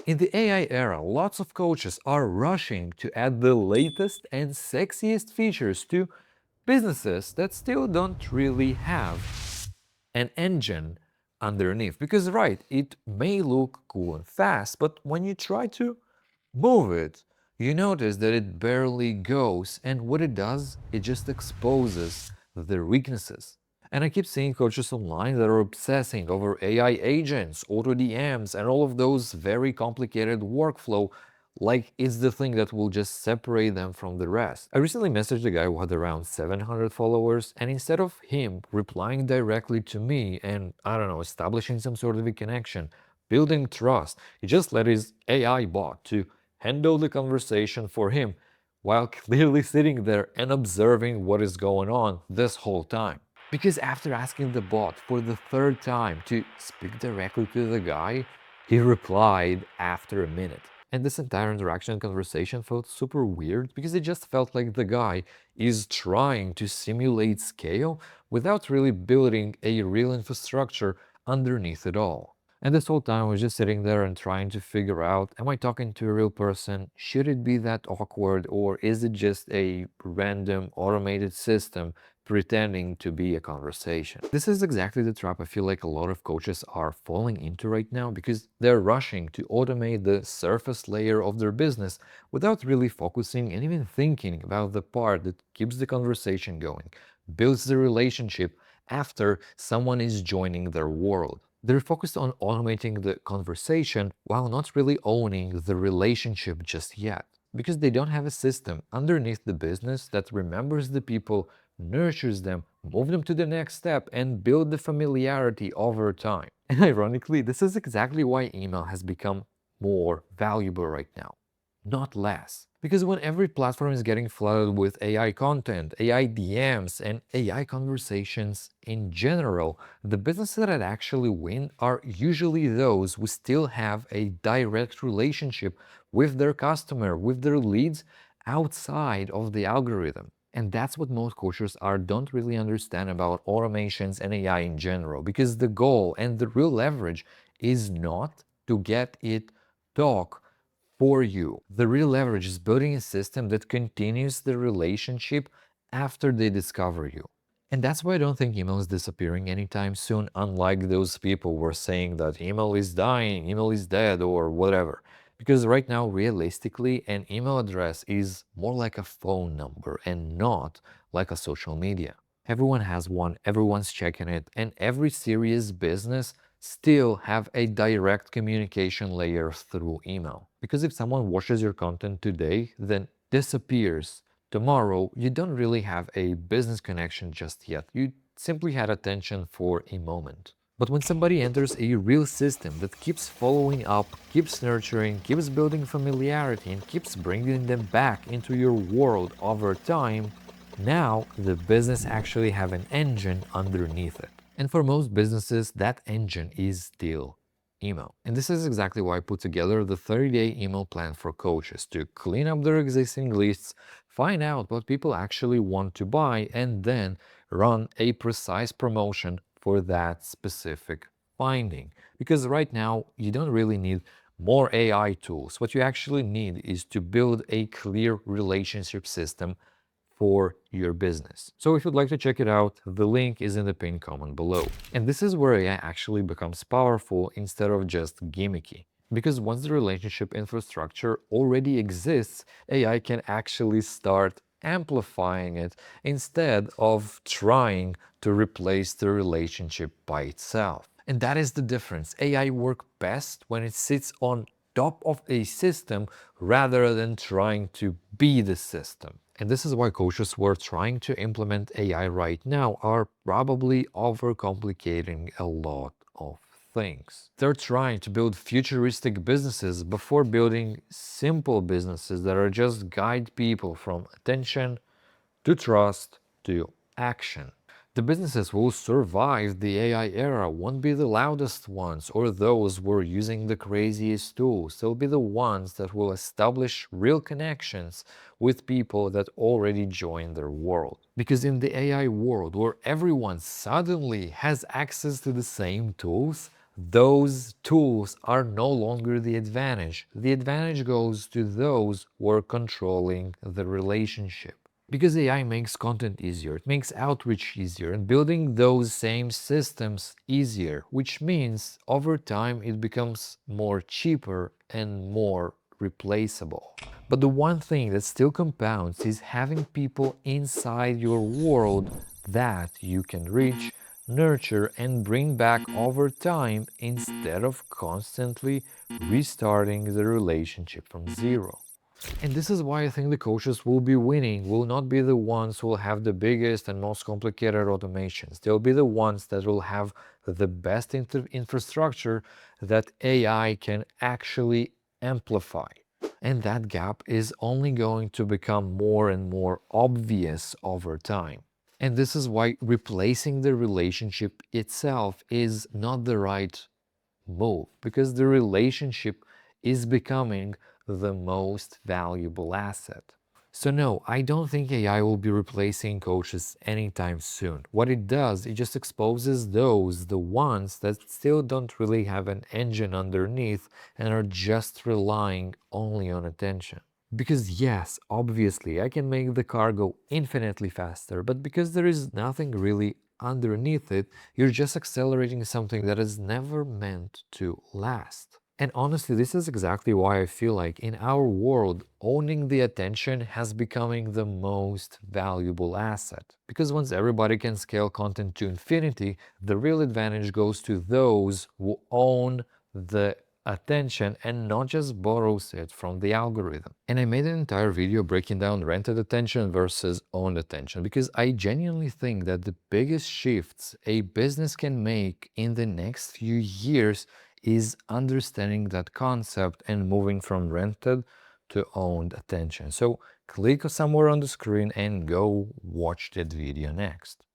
In the AI era, lots of coaches are rushing to add the latest and sexiest features to businesses that still don't really have an engine underneath. Because, right, it may look cool and fast, but when you try to move it, you notice that it barely goes, and what it does, it just exposes their weaknesses. And I keep seeing coaches online that are obsessing over AI agents, auto DMs, and all of those very complicated workflow like it's the thing that will just separate them from the rest. I recently messaged a guy who had around 700 followers, and instead of him replying directly to me and, I don't know, establishing some sort of a connection, building trust, he just let his AI bot to handle the conversation for him while clearly sitting there and observing what is going on this whole time. Because after asking the bot for the third time to speak directly to the guy, he replied after a minute. And this entire interaction and conversation felt super weird because it just felt like the guy is trying to simulate scale without really building a real infrastructure underneath it all. And this whole time I was just sitting there and trying to figure out, am I talking to a real person? Should it be that awkward, or is it just a random automated system pretending to be a conversation? This is exactly the trap I feel like a lot of coaches are falling into right now because they're rushing to automate the surface layer of their business without really focusing and even thinking about the part that keeps the conversation going, builds the relationship after someone is joining their world. They're focused on automating the conversation while not really owning the relationship just yet, because they don't have a system underneath the business that remembers the people, nurtures them, move them to the next step, and build the familiarity over time. And ironically, this is exactly why email has become more valuable right now, not less. Because when every platform is getting flooded with AI content, AI DMs, and AI conversations in general, the businesses that actually win are usually those who still have a direct relationship with their customer, with their leads outside of the algorithm. And that's what most coaches don't really understand about automations and AI in general, because the goal and the real leverage is not to get it talk for you. The real leverage is building a system that continues the relationship after they discover you. And that's why I don't think email is disappearing anytime soon, unlike those people who are saying that email is dying, email is dead, or whatever. Because right now, realistically, an email address is more like a phone number and not like a social media. Everyone has one, everyone's checking it, and every serious business still have a direct communication layer through email. Because if someone watches your content today, then disappears tomorrow, you don't really have a business connection just yet. You simply had attention for a moment. But when somebody enters a real system that keeps following up, keeps nurturing, keeps building familiarity, and keeps bringing them back into your world over time, now the business actually have an engine underneath it. And for most businesses, that engine is still email. And this is exactly why I put together the 30-day email plan for coaches to clean up their existing lists, find out what people actually want to buy, and then run a precise promotion for that specific finding. Because right now, you don't really need more AI tools. What you actually need is to build a clear relationship system for your business. So if you'd like to check it out, the link is in the pinned comment below. And this is where AI actually becomes powerful instead of just gimmicky. Because once the relationship infrastructure already exists, AI can actually start amplifying it instead of trying to replace the relationship by itself. And that is the difference. AI works best when it sits on top of a system rather than trying to be the system. And this is why coaches who are trying to implement AI right now are probably overcomplicating a lot of things. They're trying to build futuristic businesses before building simple businesses that are just guide people from attention to trust to action. The businesses who will survive the AI era won't be the loudest ones or those who are using the craziest tools. They'll be the ones that will establish real connections with people that already joined their world. Because in the AI world, where everyone suddenly has access to the same tools, those tools are no longer the advantage. The advantage goes to those who are controlling the relationship. Because AI makes content easier, it makes outreach easier, and building those same systems easier, which means over time it becomes more cheaper and more replaceable. But the one thing that still compounds is having people inside your world that you can reach, nurture, and bring back over time instead of constantly restarting the relationship from zero. And this is why I think the coaches will be winning, will not be the ones who will have the biggest and most complicated automations. They'll be the ones that will have the best infrastructure that AI can actually amplify. And that gap is only going to become more and more obvious over time. And this is why replacing the relationship itself is not the right move, because the relationship is becoming the most valuable asset. So no, I don't think AI will be replacing coaches anytime soon. What it does, it just exposes the ones that still don't really have an engine underneath and are just relying only on attention. Because yes, obviously, I can make the car go infinitely faster, but because there is nothing really underneath it, you're just accelerating something that is never meant to last. And honestly, this is exactly why I feel like in our world, owning the attention has becoming the most valuable asset. Because once everybody can scale content to infinity, the real advantage goes to those who own the attention and not just borrows it from the algorithm. And I made an entire video breaking down rented attention versus owned attention because I genuinely think that the biggest shifts a business can make in the next few years is understanding that concept and moving from rented to owned attention. So click somewhere on the screen and go watch that video next.